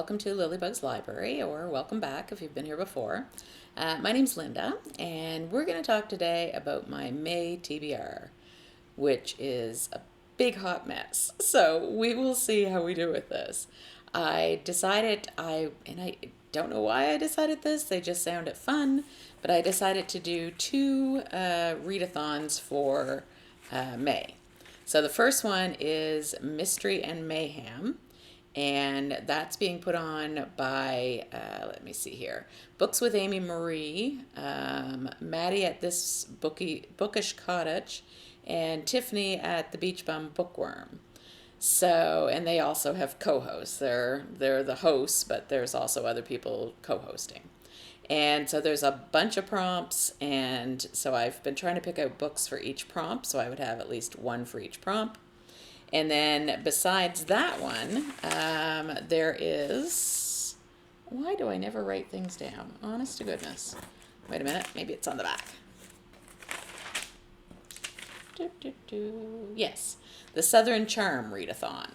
welcome to Lilybug's Library, or welcome back if you've been here before. My name's Linda, and we're going to talk today about my May TBR, which is a big hot mess. So we will see how we do with this. I don't know why I decided this, they just sounded fun, but I decided to do two readathons for May. So the first one is Mystery and Mayhem, and that's being put on by, let me see here, Books with Amy Marie, Maddie at This Bookish Cottage, and Tiffany at the Beach Bum Bookworm. So, and they also have co-hosts. They're the hosts, but there's also other people co-hosting. And so there's a bunch of prompts, and so I've been trying to pick out books for each prompt, so I would have at least one for each prompt. And then besides that one, there is, why do I never write things down? Honest to goodness. Wait a minute, maybe it's on the back. Yes, the Southern Charm Readathon.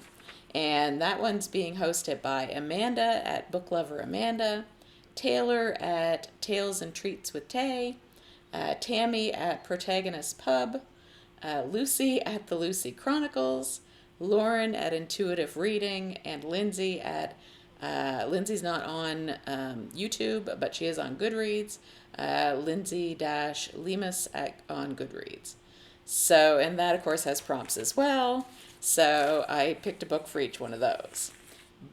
And that one's being hosted by Amanda at Book Lover Amanda, Taylor at Tales and Treats with Tay, Tammy at Protagonist Pub, Lucy at the Lucy Chronicles, Lauren at Intuitive Reading, and Lindsay at, Lindsay's not on YouTube, but she is on Goodreads, Lindsay-Lemus on Goodreads. So, and that of course has prompts as well, so I picked a book for each one of those.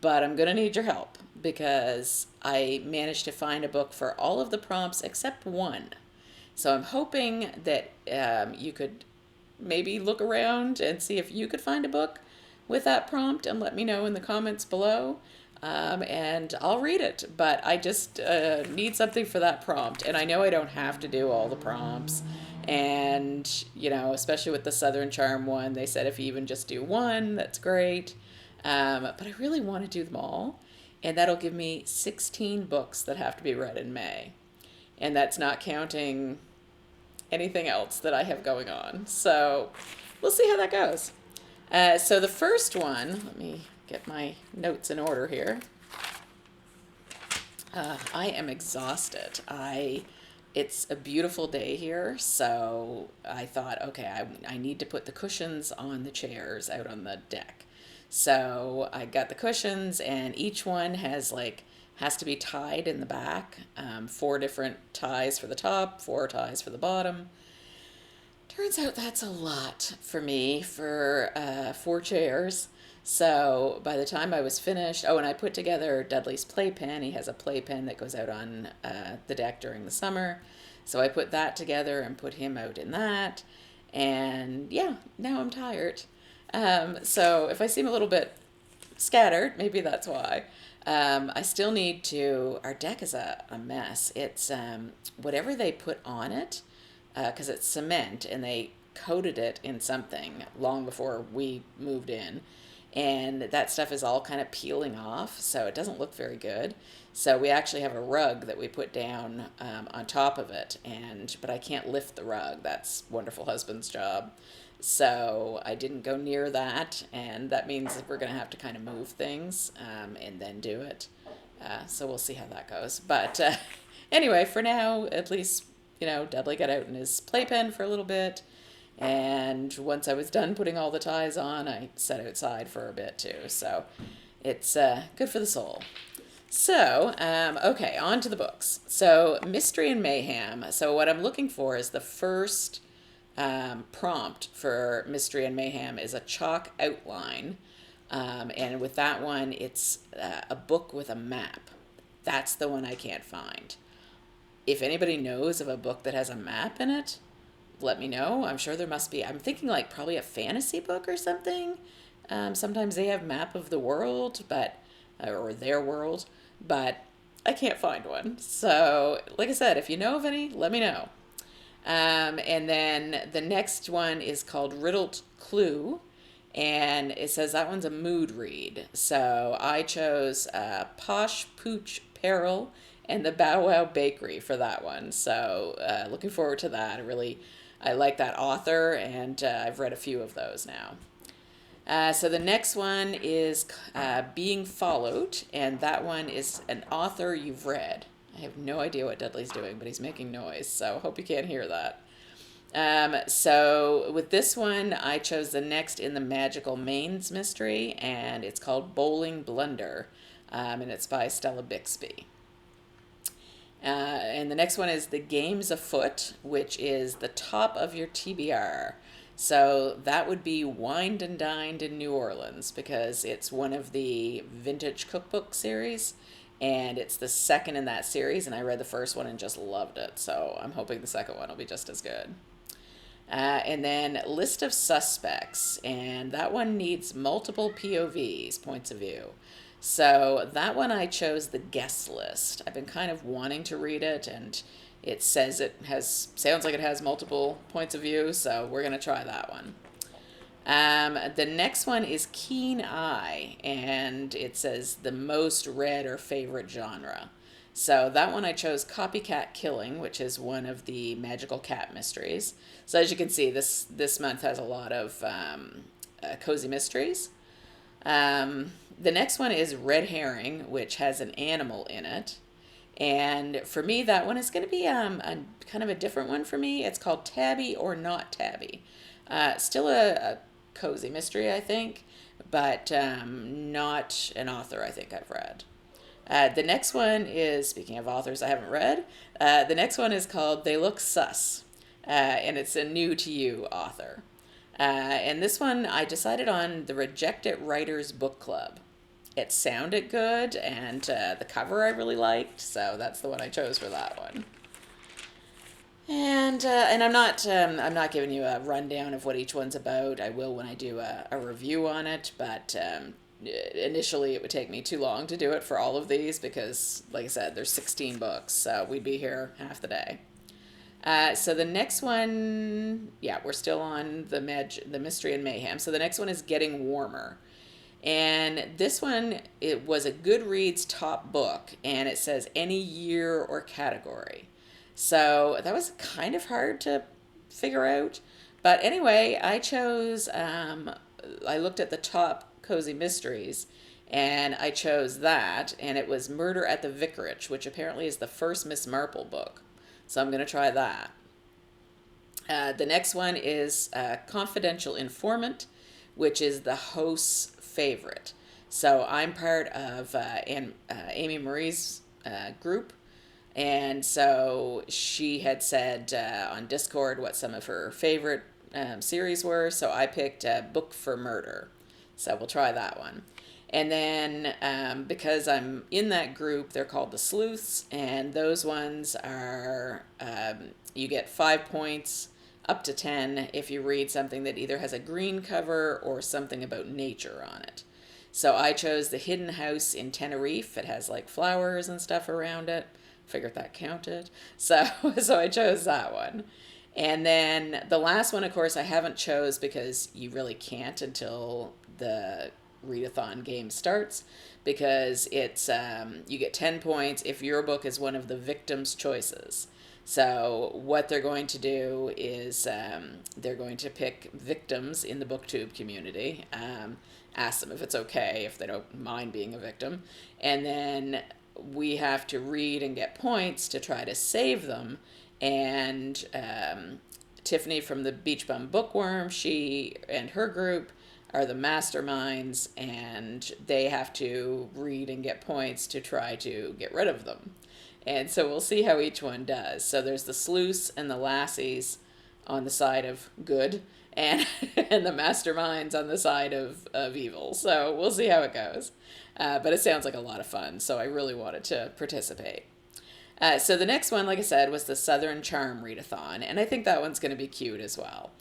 But I'm going to need your help, because I managed to find a book for all of the prompts except one. So I'm hoping that you could maybe look around and see if you could find a book with that prompt and let me know in the comments below, and I'll read it. But I just need something for that prompt, and I know I don't have to do all the prompts, and you know, especially with the Southern Charm one, they said if you even just do one, that's great. But I really want to do them all, and that'll give me 16 books that have to be read in May, and that's not counting anything else that I have going on. So we'll see how that goes. So the first one, let me get my notes in order here. I am exhausted. It's a beautiful day here, so I thought, okay, I need to put the cushions on the chairs out on the deck. So I got the cushions, and each one has to be tied in the back. 4 different ties for the top, 4 ties for the bottom. Turns out that's a lot for me for 4 chairs. So by the time I was finished, and I put together Dudley's playpen. He has a playpen that goes out on the deck during the summer. So I put that together and put him out in that. And yeah, now I'm tired. So if I seem a little bit scattered, maybe that's why. I still need to, our deck is a mess. It's whatever they put on it, because it's cement, and they coated it in something long before we moved in. And that stuff is all kind of peeling off, so it doesn't look very good. So we actually have a rug that we put down on top of it, but I can't lift the rug. That's Wonderful Husband's job. So I didn't go near that, and that means that we're going to have to kind of move things and then do it. So we'll see how that goes. But anyway, for now, at least, you know, Dudley got out in his playpen for a little bit. And once I was done putting all the ties on, I sat outside for a bit too. So it's good for the soul. So, okay, on to the books. So Mystery and Mayhem. So what I'm looking for is the first prompt for Mystery and Mayhem is a chalk outline. And with that one, it's a book with a map. That's the one I can't find. If anybody knows of a book that has a map in it, let me know. I'm sure there must be. I'm thinking probably a fantasy book or something. Sometimes they have map of the world, or their world, but I can't find one. So, like I said, if you know of any, let me know. And then the next one is called Riddled Clue, and it says that one's a mood read. So I chose Posh Pooch Peril and the Bow Wow Bakery for that one. So looking forward to that. I like that author, and I've read a few of those now. So the next one is Being Followed, and that one is an author you've read. I have no idea what Dudley's doing, but he's making noise, so hope you can't hear that. So with this one, I chose the next in the Magical Mains mystery, and it's called Bowling Blunder, and it's by Stella Bixby. And the next one is The Games Afoot, which is the top of your TBR. So that would be Wined and Dined in New Orleans, because it's one of the vintage cookbook series, and it's the second in that series, and I read the first one and just loved it. So I'm hoping the second one will be just as good. And then List of Suspects, and that one needs multiple POVs, points of view. So that one I chose the guest list. I've been kind of wanting to read it, and it says sounds like it has multiple points of view, so we're going to try that one. The next one is Keen Eye, and it says the most read or favorite genre. So that one I chose Copycat Killing, which is one of the magical cat mysteries. So as you can see, this month has a lot of cozy mysteries. The next one is Red Herring, which has an animal in it. And for me, that one is going to be a kind of a different one for me. It's called Tabby or Not Tabby. Still a cozy mystery, I think, but not an author I think I've read. The next one is, speaking of authors I haven't read, the next one is called They Look Sus, and it's a new to you author. And this one I decided on the Reject It Writers Book Club. It sounded good, and the cover I really liked, so that's the one I chose for that one. And I'm not giving you a rundown of what each one's about. I will when I do a review on it, but initially it would take me too long to do it for all of these because, like I said, there's 16 books, so we'd be here half the day. So the next one, yeah, we're still on the Mystery and Mayhem. So the next one is Getting Warmer. And this one, it was a Goodreads top book, and it says any year or category. So that was kind of hard to figure out. But anyway, I chose, I looked at the top cozy mysteries, and I chose that, and it was Murder at the Vicarage, which apparently is the first Miss Marple book. So I'm going to try that. The next one is Confidential Informant, which is the host's favorite. So I'm part of Amy Marie's group, and so she had said on Discord what some of her favorite series were, so I picked Book for Murder. So we'll try that one. And then because I'm in that group, they're called the Sleuths, and those ones are, you get 5 points up to 10 if you read something that either has a green cover or something about nature on it. So I chose The Hidden House in Tenerife. It has like flowers and stuff around it. Figured that counted. So I chose that one. And then the last one, of course, I haven't chose because you really can't until the readathon game starts, because it's you get 10 points if your book is one of the victims' choices. So what they're going to do is they're going to pick victims in the booktube community, ask them if it's okay, if they don't mind being a victim, and then we have to read and get points to try to save them. And Tiffany from the Beach Bum Bookworm, she and her group are the masterminds, and they have to read and get points to try to get rid of them. And so we'll see how each one does. So there's the sleuths and the lassies on the side of good, and and the masterminds on the side of evil. So we'll see how it goes. But it sounds like a lot of fun, so I really wanted to participate. So the next one, like I said, was the Southern Charm Readathon, and I think that one's going to be cute as well.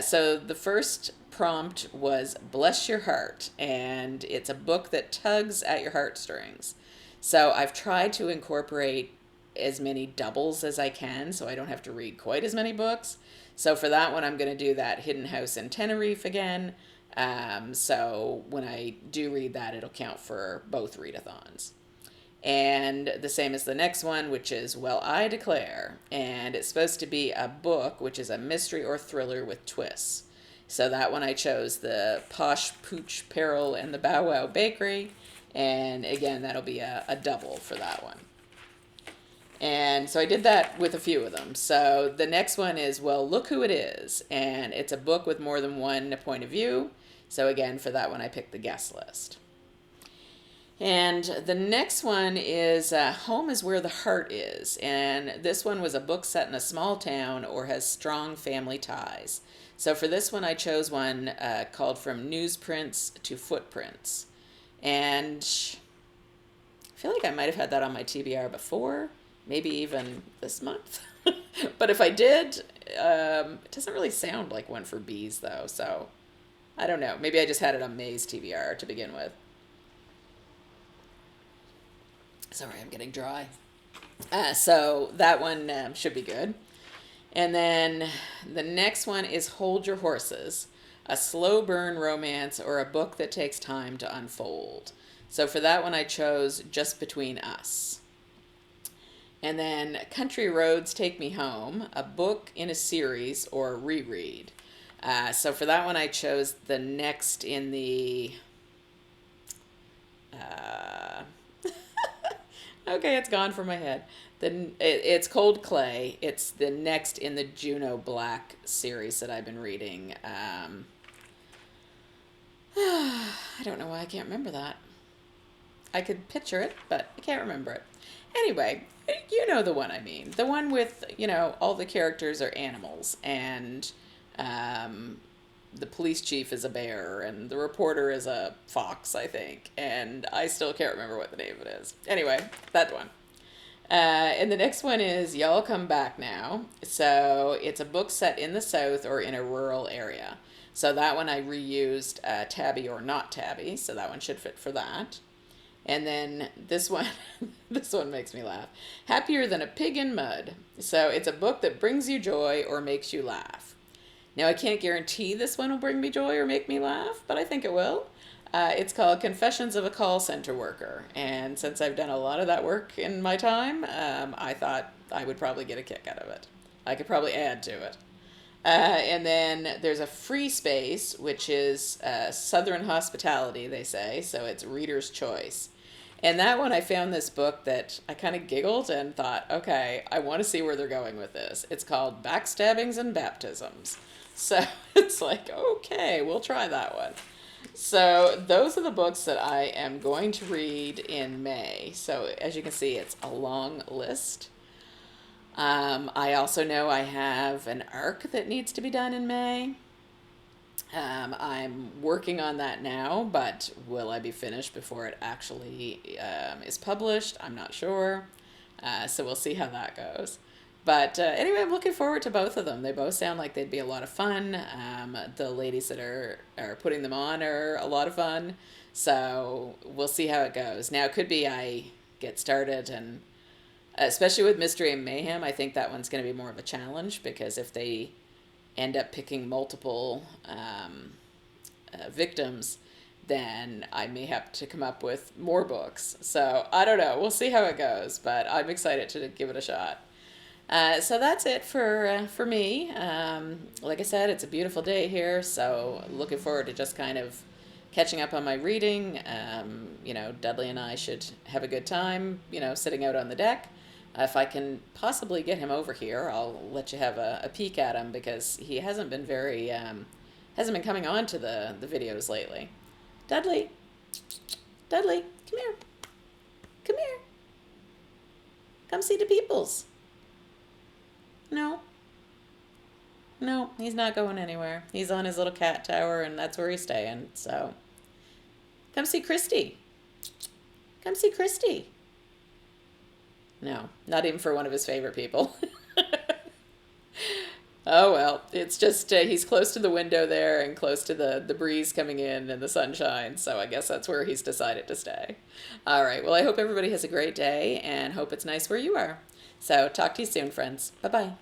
So the first prompt was Bless Your Heart, and it's a book that tugs at your heartstrings. So I've tried to incorporate as many doubles as I can so I don't have to read quite as many books. So for that one, I'm going to do that Hidden House in Tenerife again. So when I do read that, it'll count for both readathons. And the same as the next one, which is Well, I Declare. And it's supposed to be a book, which is a mystery or thriller with twists. So that one I chose the Posh Pooch Peril and the Bow Wow Bakery. And again, that'll be a double for that one. And so I did that with a few of them. So the next one is Well, Look Who It Is. And it's a book with more than one point of view. So again, for that one, I picked the guest list. And the next one is Home is Where the Heart Is. And this one was a book set in a small town or has strong family ties. So for this one, I chose one called From Newsprints to Footprints. And I feel like I might have had that on my TBR before, maybe even this month. But if I did, it doesn't really sound like one for bees, though. So I don't know. Maybe I just had it on May's TBR to begin with. Sorry, I'm getting dry. So that one should be good. And then the next one is Hold Your Horses, a slow burn romance or a book that takes time to unfold. So for that one, I chose Just Between Us. And then Country Roads Take Me Home, a book in a series or a reread. So for that one, I chose the next in the... okay, it's gone from my head. It's Cold Clay. It's the next in the Juno Black series that I've been reading. I don't know why I can't remember that. I could picture it, but I can't remember it. Anyway, you know the one I mean. The one with, all the characters are animals, and the police chief is a bear, and the reporter is a fox, I think, and I still can't remember what the name of it is. Anyway, that one. And the next one is Y'all Come Back Now. So it's a book set in the South or in a rural area. So that one I reused Tabby or Not Tabby, so that one should fit for that. And then this one, this one makes me laugh. Happier Than a Pig in Mud. So it's a book that brings you joy or makes you laugh. Now, I can't guarantee this one will bring me joy or make me laugh, but I think it will. It's called Confessions of a Call Center Worker. And since I've done a lot of that work in my time, I thought I would probably get a kick out of it. I could probably add to it. And then there's a Free Space, which is Southern Hospitality, they say. So it's Reader's Choice. And that one, I found this book that I kind of giggled and thought, okay, I want to see where they're going with this. It's called Backstabbings and Baptisms. So it's like, okay, we'll try that one. So those are the books that I am going to read in May. So as you can see, it's a long list. I also know I have an arc that needs to be done in May. I'm working on that now, but will I be finished before it actually is published? I'm not sure. So we'll see how that goes. But anyway, I'm looking forward to both of them. They both sound like they'd be a lot of fun. The ladies that are putting them on are a lot of fun. So we'll see how it goes. Now, it could be I get started, and especially with Mystery and Mayhem, I think that one's going to be more of a challenge, because if they end up picking multiple victims, then I may have to come up with more books. So I don't know. We'll see how it goes, but I'm excited to give it a shot. So that's it for me. Like I said, it's a beautiful day here, so looking forward to just kind of catching up on my reading. Dudley and I should have a good time, sitting out on the deck. If I can possibly get him over here, I'll let you have a peek at him, because he hasn't been hasn't been coming on to the videos lately. Dudley, come here. Come here. Come see the peoples. No, he's not going anywhere. He's on his little cat tower, and that's where he's staying. So, come see Christy. Come see Christy. No, not even for one of his favorite people. Oh, well, it's just he's close to the window there and close to the breeze coming in and the sunshine, so I guess that's where he's decided to stay. All right, well, I hope everybody has a great day and hope it's nice where you are. So talk to you soon, friends. Bye-bye.